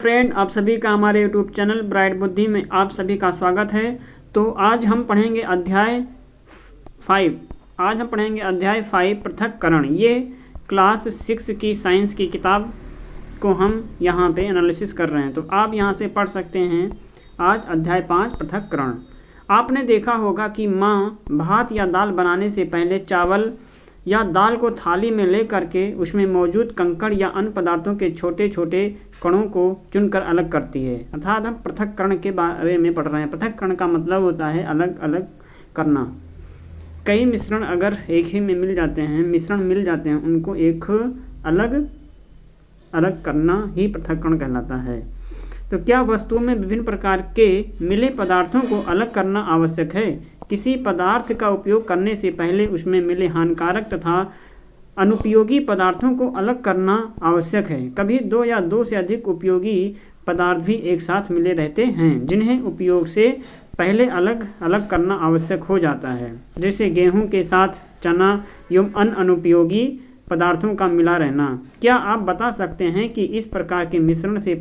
Friend, आप सभी का हमारे यूट्यूब चैनल ब्राइट बुद्धि में आप सभी का स्वागत है। तो आज हम पढ़ेंगे अध्याय 5। आज हम पढ़ेंगे अध्याय 5 पृथक्करण। ये क्लास 6 की साइंस की किताब को हम यहाँ पे एनालिसिस कर रहे हैं। तो आप यहाँ से पढ़ सकते हैं आज अध्याय 5 पृथक्करण। आपने देखा होगा कि माँ भात या दाल बनाने से पहले चावल या दाल को थाली में ले करके उसमें मौजूद कंकड़ या अन्य पदार्थों के छोटे छोटे कणों को चुनकर अलग करती है। अर्थात हम पृथक्करण के बारे में पढ़ रहे हैं। पृथक्करण का मतलब होता है अलग अलग करना। कई मिश्रण अगर एक ही में मिल जाते हैं, उनको एक अलग अलग करना ही पृथक्करण कहलाता है। तो क्या वस्तुओं में विभिन्न प्रकार के मिले पदार्थों को अलग करना आवश्यक है? किसी पदार्थ का उपयोग करने से पहले उसमें मिले हानिकारक तथा अनुपयोगी पदार्थों को अलग करना आवश्यक है। कभी दो या दो से अधिक उपयोगी पदार्थ भी एक साथ मिले रहते हैं, जिन्हें उपयोग से पहले अलग अलग करना आवश्यक हो जाता है। जैसे गेहूं के साथ चना एवं अन्य अनुपयोगी पदार्थों का मिला रहना। क्या आप बता सकते हैं कि इस प्रकार के मिश्रण से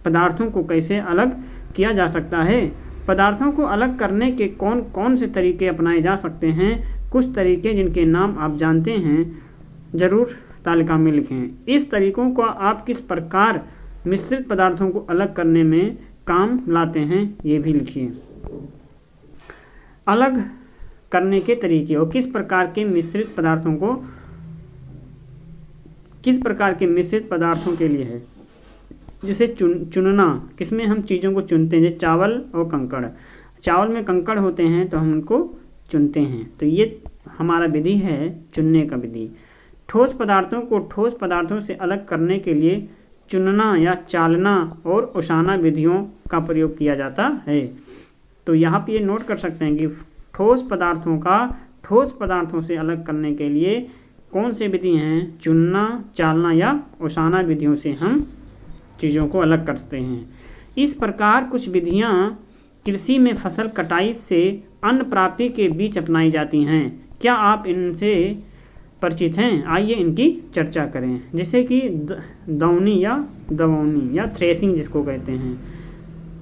पदार्थों को कैसे अलग किया जा सकता है? पदार्थों को अलग करने के कौन कौन से तरीके अपनाए जा सकते हैं? कुछ तरीके जिनके नाम आप जानते हैं ज़रूर तालिका में लिखें। इस तरीकों को आप किस प्रकार मिश्रित पदार्थों को अलग करने में काम लाते हैं, ये भी लिखिए। अलग करने के तरीके और किस प्रकार के मिश्रित पदार्थों के लिए है। जिसे चुनना, किसमें हम चीज़ों को चुनते हैं, जैसे चावल और कंकड़। चावल में कंकड़ होते हैं तो हम उनको चुनते हैं। तो ये हमारा विधि है चुनने का विधि। ठोस पदार्थों को ठोस पदार्थों से अलग करने के लिए चुनना या चालना और ओसाना विधियों का प्रयोग किया जाता है। तो यहाँ पे ये नोट कर सकते हैं कि ठोस पदार्थों से अलग करने के लिए कौन से विधि हैं? चुनना, चालना या ओसाना विधियों से हम चीज़ों को अलग करते हैं। इस प्रकार कुछ विधियाँ कृषि में फसल कटाई से अन्न प्राप्ति के बीच अपनाई जाती हैं। क्या आप इनसे परिचित हैं? आइए इनकी चर्चा करें। जैसे कि दौनी या थ्रेसिंग जिसको कहते हैं।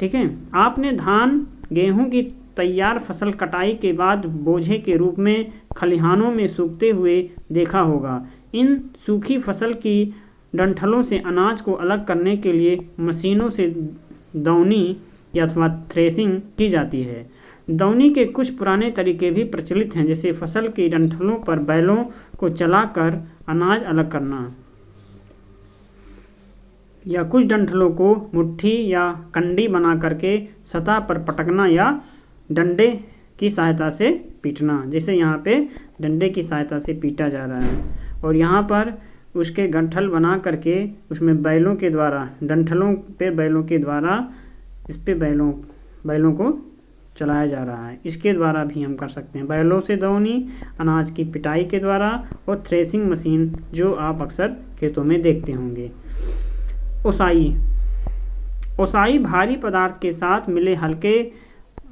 ठीक है, आपने धान गेहूं की तैयार फसल कटाई के बाद बोझे के रूप में खलिहानों में सूखते हुए देखा होगा। इन सूखी फसल की डंठलों से अनाज को अलग करने के लिए मशीनों से दौनी या अथवा थ्रेसिंग की जाती है। दौनी के कुछ पुराने तरीके भी प्रचलित हैं, जैसे फसल की डंठलों पर बैलों को चलाकर अनाज अलग करना, या कुछ डंठलों को मुट्ठी या कंडी बना करके सतह पर पटकना या डंडे की सहायता से पीटना। जैसे यहाँ पे डंडे की सहायता से पीटा जा रहा है और यहाँ पर उसके गंठल बना करके उसमें बैलों के द्वारा, डंठलों पे बैलों के द्वारा इस पे बैलों को चलाया जा रहा है। इसके द्वारा भी हम कर सकते हैं। बैलों से दौनी, अनाज की पिटाई के द्वारा, और थ्रेसिंग मशीन जो आप अक्सर खेतों में देखते होंगे। ओसाई भारी पदार्थ के साथ मिले हल्के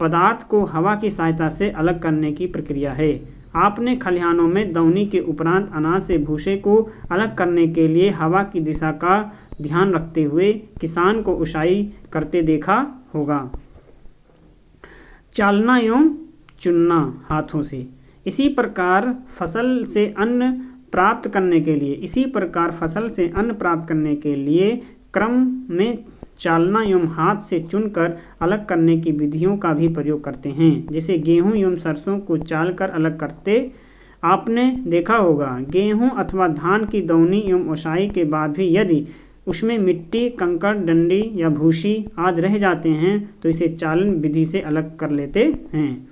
पदार्थ को हवा की सहायता से अलग करने की प्रक्रिया है। आपने खलिहानों में दौनी के उपरांत अनाज से भूसे को अलग करने के लिए हवा की दिशा का ध्यान रखते हुए किसान को ओसाई करते देखा होगा। चालना एवं चुनना हाथों से। इसी प्रकार फसल से अन्न प्राप्त करने के लिए क्रम में चालना एवं हाथ से चुनकर अलग करने की विधियों का भी प्रयोग करते हैं। जैसे गेहूं एवं सरसों को चालकर अलग करते आपने देखा होगा। गेहूं अथवा धान की दौनी एवं ओसाई के बाद भी यदि उसमें मिट्टी, कंकड़, डंडी या भूसी आदि रह जाते हैं तो इसे चालन विधि से अलग कर लेते हैं।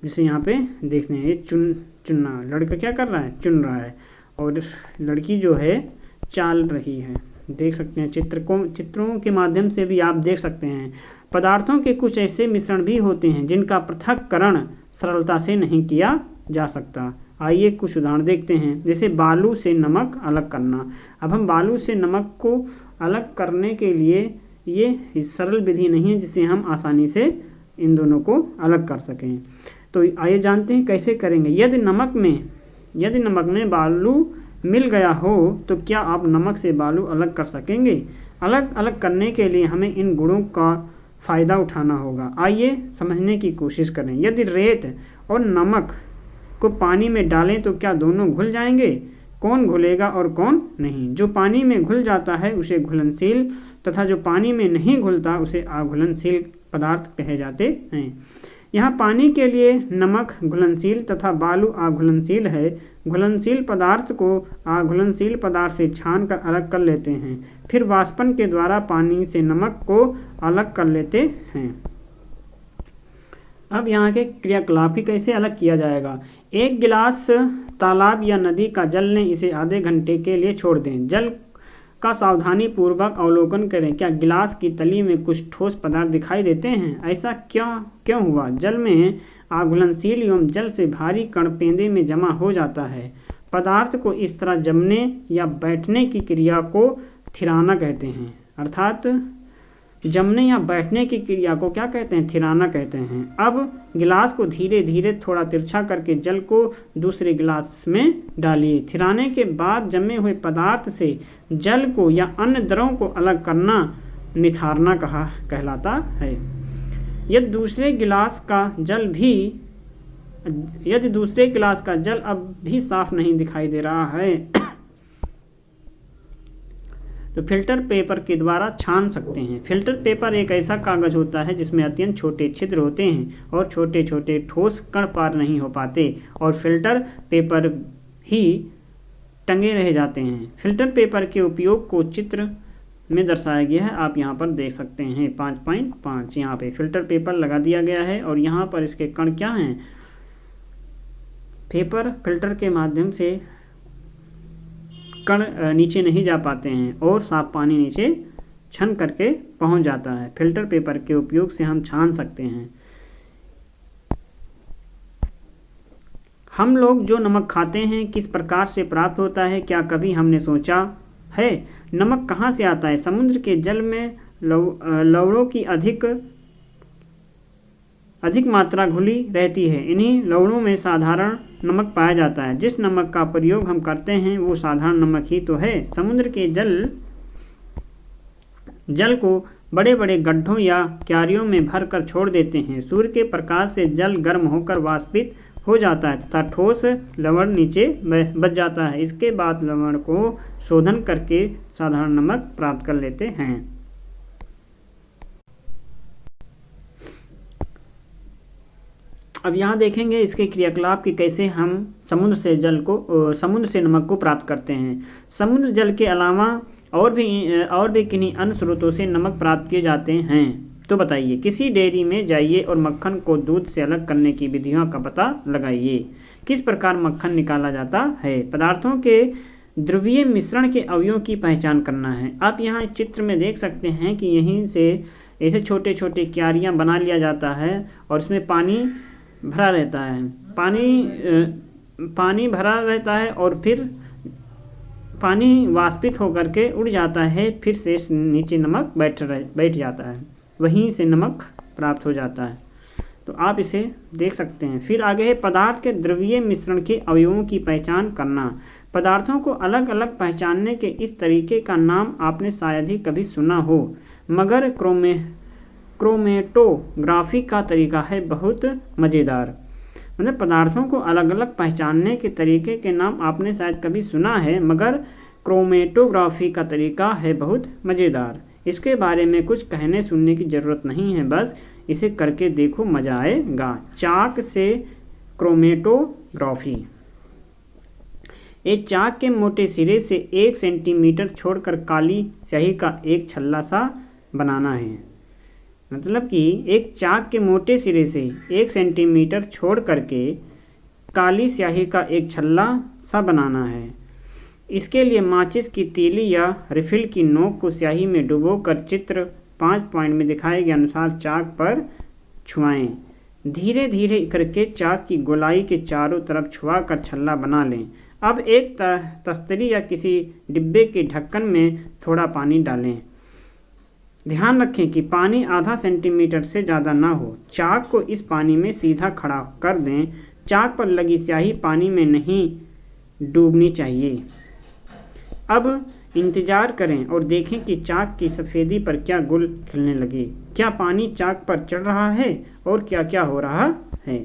जैसे यहाँ पे देखते हैं, ये चुनना, लड़का क्या कर रहा है? चुन रहा है, और लड़की जो है चाल रही है। देख सकते हैं चित्रों के माध्यम से भी आप देख सकते हैं। पदार्थों के कुछ ऐसे मिश्रण भी होते हैं जिनका पृथक्करण सरलता से नहीं किया जा सकता। आइए कुछ उदाहरण देखते हैं। जैसे बालू से नमक अलग करना। अब हम बालू से नमक को अलग करने के लिए ये सरल विधि नहीं है जिससे हम आसानी से इन दोनों को अलग कर सकें। तो आइए जानते हैं कैसे करेंगे। यदि नमक में बालू मिल गया हो तो क्या आप नमक से बालू अलग कर सकेंगे? अलग अलग करने के लिए हमें इन गुणों का फ़ायदा उठाना होगा। आइए समझने की कोशिश करें। यदि रेत और नमक को पानी में डालें तो क्या दोनों घुल जाएंगे? कौन घुलेगा और कौन नहीं? जो पानी में घुल जाता है उसे घुलनशील तथा जो पानी में नहीं घुलता उसे अघुलनशील पदार्थ कहे जाते हैं। यहाँ पानी के लिए नमक घुलनशील तथा बालू अघुलनशील है। घुलनशील पदार्थ को अघुलनशील पदार्थ से छान कर अलग कर लेते हैं, फिर वाष्पन के द्वारा पानी से नमक को अलग कर लेते हैं। अब यहाँ के क्रियाकलाप की कैसे अलग किया जाएगा। एक गिलास तालाब या नदी का जल लें, इसे आधे घंटे के लिए छोड़ दें। जल का सावधानी पूर्वक अवलोकन करें। क्या गिलास की तली में कुछ ठोस पदार्थ दिखाई देते हैं? ऐसा क्यों हुआ? जल में अघुलनशील एवं जल से भारी कण पेंदे में जमा हो जाता है। पदार्थ को इस तरह जमने या बैठने की क्रिया को थिराना कहते हैं। अर्थात जमने या बैठने की क्रिया को क्या कहते हैं? थिराना कहते हैं। अब गिलास को धीरे धीरे थोड़ा तिरछा करके जल को दूसरे गिलास में डालिए। थिराने के बाद जमे हुए पदार्थ से जल को या अन्य द्रव को अलग करना निथारना कहलाता है। यदि दूसरे गिलास का जल अब भी साफ नहीं दिखाई दे रहा है तो फिल्टर पेपर के द्वारा छान सकते हैं। फिल्टर पेपर एक ऐसा कागज होता है जिसमें अत्यंत छोटे छिद्र होते हैं और छोटे छोटे ठोस कण पार नहीं हो पाते और फिल्टर पेपर ही टंगे रह जाते हैं। फिल्टर पेपर के उपयोग को चित्र में दर्शाया गया है, आप यहाँ पर देख सकते हैं 5.5। यहाँ पे फिल्टर पेपर लगा दिया गया है और यहाँ पर इसके कण क्या हैं? पेपर फिल्टर के माध्यम से कण नीचे नहीं जा पाते हैं और साफ पानी नीचे छन करके पहुंच जाता है। फिल्टर पेपर के उपयोग से हम छान सकते हैं। हम लोग जो नमक खाते हैं किस प्रकार से प्राप्त होता है? क्या कभी हमने सोचा है? नमक कहाँ से आता है? समुद्र के जल में लवणों की अधिक मात्रा घुली रहती है। इन्हीं लवणों में साधारण नमक पाया जाता है। जिस नमक का प्रयोग हम करते हैं वो साधारण नमक ही तो है। समुद्र के जल को बड़े बड़े गड्ढों या क्यारियों में भर कर छोड़ देते हैं। सूर्य के प्रकाश से जल गर्म होकर वाष्पित हो जाता है तथा ठोस लवण नीचे बच जाता है। इसके बाद लवण को शोधन करके साधारण नमक प्राप्त कर लेते हैं। अब यहाँ देखेंगे इसके क्रियाकलाप की कैसे हम समुद्र से नमक को प्राप्त करते हैं। समुद्र जल के अलावा और भी किन्हीं अन्य स्रोतों से नमक प्राप्त किए जाते हैं। तो बताइए। किसी डेयरी में जाइए और मक्खन को दूध से अलग करने की विधियों का पता लगाइए। किस प्रकार मक्खन निकाला जाता है? पदार्थों के द्रवीय मिश्रण के अवयवों की पहचान करना है। आप यहाँ चित्र में देख सकते हैं कि यहीं से ऐसे छोटे छोटे क्यारियाँ बना लिया जाता है और इसमें पानी भरा रहता है। पानी भरा रहता है और फिर पानी वाष्पित होकर के उड़ जाता है, फिर से नीचे नमक बैठ जाता है, वहीं से नमक प्राप्त हो जाता है। तो आप इसे देख सकते हैं। फिर आगे है पदार्थ के द्रवीय मिश्रण के अवयवों की पहचान करना। पदार्थों को अलग अलग पहचानने के इस तरीके का नाम आपने शायद ही कभी सुना हो, मगर क्रोमेटोग्राफी का तरीका है बहुत मज़ेदार। मतलब पदार्थों को अलग अलग पहचानने के तरीके के नाम आपने शायद कभी सुना है, मगर क्रोमेटोग्राफी का तरीका है बहुत मज़ेदार। इसके बारे में कुछ कहने सुनने की ज़रूरत नहीं है, बस इसे करके देखो, मज़ा आएगा। चाक से क्रोमेटोग्राफी। एक चाक के मोटे सिरे से 1 सेंटीमीटर छोड़कर काली स्याही का एक छल्ला सा बनाना है। मतलब कि एक चाक के मोटे सिरे से 1 सेंटीमीटर छोड़ करके काली स्याही का एक छल्ला सा बनाना है। इसके लिए माचिस की तीली या रिफिल की नोक को स्याही में डुबोकर चित्र 5 पॉइंट में दिखाए गए अनुसार चाक पर छुआएं। धीरे धीरे करके चाक की गोलाई के चारों तरफ छुआ कर छल्ला बना लें। अब एक तस्तरी या किसी डिब्बे के ढक्कन में थोड़ा पानी डालें। ध्यान रखें कि पानी आधा सेंटीमीटर से ज़्यादा ना हो। चाक को इस पानी में सीधा खड़ा कर दें। चाक पर लगी स्याही पानी में नहीं डूबनी चाहिए। अब इंतज़ार करें और देखें कि चाक की सफ़ेदी पर क्या गुल खिलने लगे। क्या पानी चाक पर चढ़ रहा है और क्या क्या हो रहा है।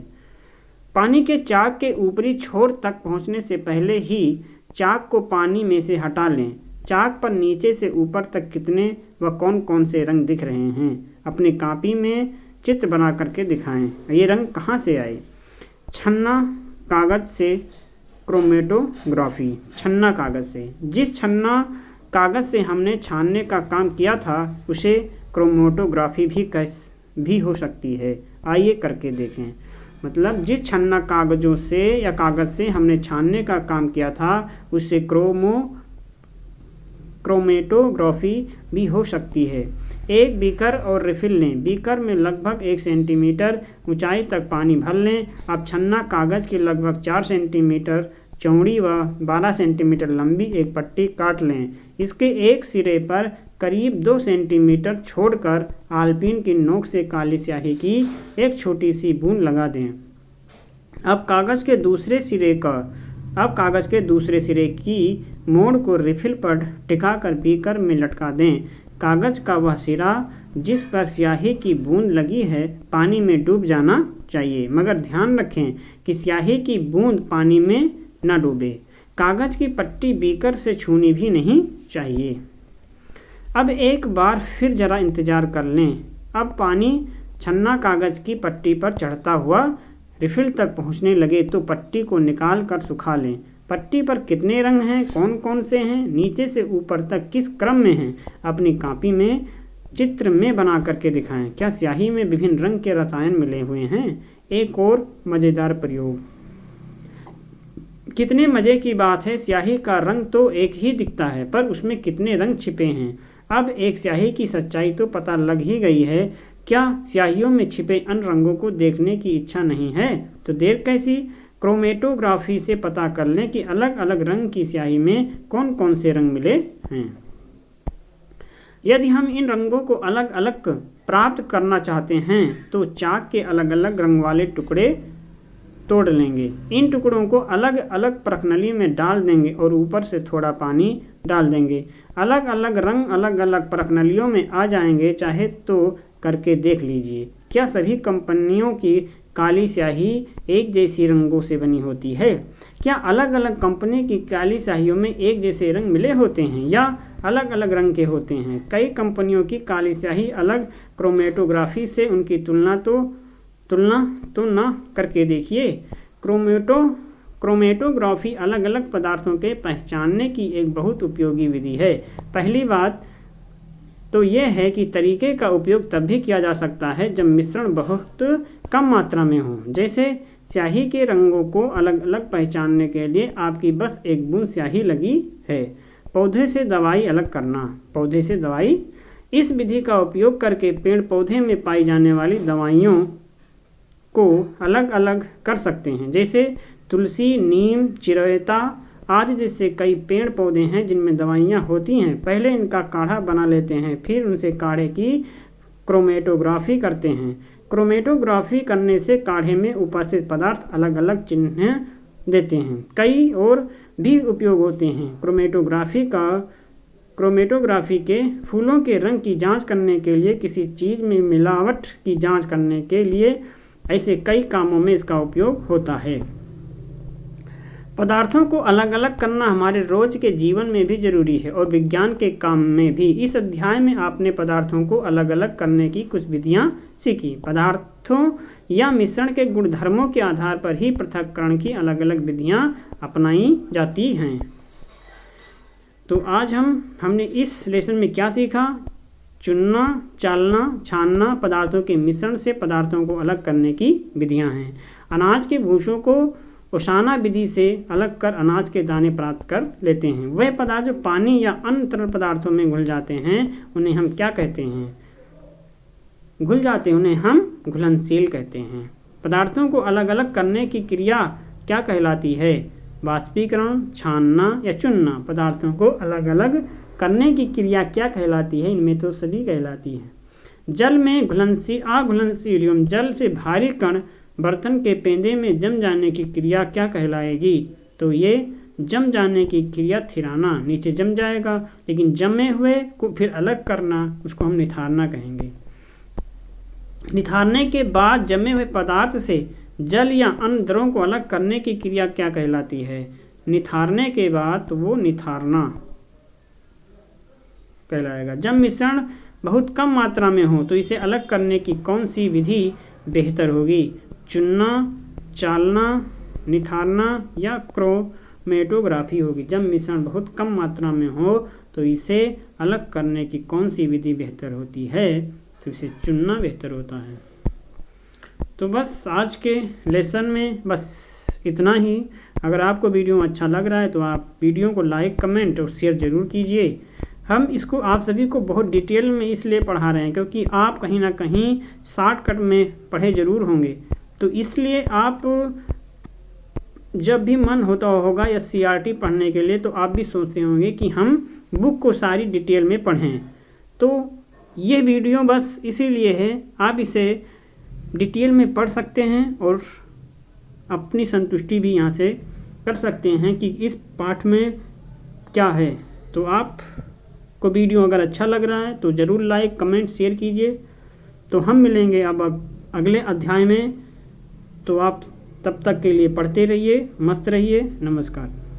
पानी के चाक के ऊपरी छोर तक पहुंचने से पहले ही चाक को पानी में से हटा लें। चाक पर नीचे से ऊपर तक कितने व कौन कौन से रंग दिख रहे हैं, अपनी कॉपी में चित्र बना करके दिखाएं। ये रंग कहाँ से आए। छन्ना कागज़ से क्रोमेटोग्राफी। छन्ना कागज़ से, जिस छन्ना कागज़ से हमने छानने का काम किया था उसे क्रोमेटोग्राफी भी हो सकती है। आइए करके देखें। मतलब जिस छन्ना कागज़ों से या कागज़ से हमने छानने का काम किया था उससे क्रोमेटोग्राफी भी हो सकती है। एक बीकर और रिफिल लें। बीकर में लगभग 1 सेंटीमीटर ऊंचाई तक पानी भर लें। अब छन्ना कागज़ की लगभग 4 सेंटीमीटर चौड़ी व 12 सेंटीमीटर लंबी एक पट्टी काट लें। इसके एक सिरे पर करीब 2 सेंटीमीटर छोड़कर आलपीन की नोक से काली स्याही की एक छोटी सी बूंद लगा दें। अब कागज़ के दूसरे सिरे की मोड़ को रिफिल पर टिकाकर बीकर में लटका दें। कागज़ का वह सिरा जिस पर स्याही की बूंद लगी है पानी में डूब जाना चाहिए, मगर ध्यान रखें कि स्याही की बूंद पानी में न डूबे। कागज़ की पट्टी बीकर से छूनी भी नहीं चाहिए। अब एक बार फिर ज़रा इंतज़ार कर लें। अब पानी छन्ना कागज़ की पट्टी पर चढ़ता हुआ रिफिल तक पहुंचने लगे तो पट्टी को निकाल कर सुखा लें। पट्टी पर कितने रंग हैं, कौन कौन से हैं, नीचे से ऊपर तक किस क्रम में हैं, अपनी कॉपी में चित्र में बना करके दिखाएं। क्या स्याही में विभिन्न रंग के रसायन मिले हुए हैं। एक और मज़ेदार प्रयोग। कितने मज़े की बात है, स्याही का रंग तो एक ही दिखता है पर उसमें कितने रंग छिपे हैं। अब एक स्याही की सच्चाई तो पता लग ही गई है। क्या स्याहियों में छिपे अन्य रंगों को देखने की इच्छा नहीं है तो देर कैसी। क्रोमेटोग्राफी से पता कर लें कि अलग अलग रंग की स्याही में कौन कौन से रंग मिले हैं। यदि हम इन रंगों को अलग अलग प्राप्त करना चाहते हैं तो चाक के अलग अलग रंग वाले टुकड़े तोड़ लेंगे। इन टुकड़ों को अलग अलग परखनली में डाल देंगे और ऊपर से थोड़ा पानी डाल देंगे। अलग अलग रंग अलग अलग परखनलियों में आ जाएंगे। चाहे तो करके देख लीजिए। क्या सभी कंपनियों की काली स्याही एक जैसी रंगों से बनी होती है। क्या अलग अलग कंपनी की काली स्याहियों में एक जैसे रंग मिले होते हैं या अलग अलग रंग के होते हैं। कई कंपनियों की काली स्याही अलग क्रोमेटोग्राफी से उनकी तुलना तो न करके देखिए। क्रोमेटोग्राफी अलग अलग पदार्थों के पहचानने की एक बहुत उपयोगी विधि है। पहली बात तो यह है कि तरीके का उपयोग तब भी किया जा सकता है जब मिश्रण बहुत कम मात्रा में हो। जैसे स्याही के रंगों को अलग अलग पहचानने के लिए आपकी बस एक बूंद स्याही लगी है। पौधे से दवाई अलग करना। पौधे से दवाई, इस विधि का उपयोग करके पेड़ पौधे में पाई जाने वाली दवाइयों को अलग अलग कर सकते हैं। जैसे तुलसी, नीम, चिरैता आदि जैसे कई पेड़ पौधे हैं जिनमें दवाइयाँ होती हैं। पहले इनका काढ़ा बना लेते हैं, फिर उनसे काढ़े की क्रोमेटोग्राफी करते हैं। क्रोमेटोग्राफी करने से काढ़े में उपस्थित पदार्थ अलग अलग चिन्ह देते हैं। कई और भी उपयोग होते हैं। क्रोमेटोग्राफी के फूलों के रंग की जांच करने के लिए, किसी चीज़ में मिलावट की जांच करने के लिए, ऐसे कई कामों में इसका उपयोग होता है। पदार्थों को अलग अलग करना हमारे रोज के जीवन में भी जरूरी है और विज्ञान के काम में भी। इस अध्याय में आपने पदार्थों को अलग अलग करने की कुछ विधियां सीखी। पदार्थों या मिश्रण के गुणधर्मों के आधार पर ही पृथक्करण की अलग अलग विधियां अपनाई जाती हैं। तो आज हमने इस लेसन में क्या सीखा। चुनना, चालना, छानना पदार्थों के मिश्रण से पदार्थों को अलग करने की विधियां हैं। अनाज के भूसों को ओसाना विधि से अलग कर अनाज के दाने प्राप्त कर लेते हैं। वह पदार्थ जो पानी या अन्य तरल पदार्थों में घुल जाते हैं उन्हें हम क्या कहते हैं। उन्हें हम घुलनशील कहते हैं। पदार्थों को अलग अलग करने की क्रिया क्या कहलाती है। वाष्पीकरण, छानना या चुनना। पदार्थों को अलग अलग करने की क्रिया क्या कहलाती है। इनमें तो सभी कहलाती है। जल में अघुलनशील एवं जल से भारी कण बर्तन के पेंदे में जम जाने की क्रिया क्या कहलाएगी। तो ये जम जाने की क्रिया थिराना, नीचे जम जाएगा, लेकिन जमे हुए को फिर अलग करना, उसको हम निथारना कहेंगे। निथारने के बाद जमे हुए पदार्थ से जल या अन्य द्रवों को अलग करने की क्रिया क्या कहलाती है? निथारने के बाद तो वो निथारना कहलाएगा। जब मिश्रण बहुत कम मात्रा में हो तो इसे अलग करने की कौन सी विधि बेहतर होगी? चुनना, चालना, निथारना या क्रोमेटोग्राफी होगी। जब मिश्रण बहुत कम मात्रा में हो तो इसे अलग करने की कौन सी विधि बेहतर होती है? तो इसे चुनना बेहतर होता है। तो बस आज के लेसन में बस इतना ही। अगर आपको वीडियो अच्छा लग रहा है तो आप वीडियो को लाइक, कमेंट और शेयर ज़रूर कीजिए। हम इसको आप सभी को बहुत डिटेल में इसलिए पढ़ा रहे हैं क्योंकि आप कहीं ना कहीं शॉर्टकट में पढ़े ज़रूर होंगे, तो इसलिए आप जब भी मन होता होगा या CRT पढ़ने के लिए तो आप भी सोचते होंगे कि हम बुक को सारी डिटेल में पढ़ें। तो ये वीडियो बस इसीलिए है, आप इसे डिटेल में पढ़ सकते हैं और अपनी संतुष्टि भी यहाँ से कर सकते हैं कि इस पाठ में क्या है। तो आप को वीडियो अगर अच्छा लग रहा है तो ज़रूर लाइक, कमेंट, शेयर कीजिए। तो हम मिलेंगे अब अगले अध्याय में। तो आप तब तक के लिए पढ़ते रहिए, मस्त रहिए। नमस्कार।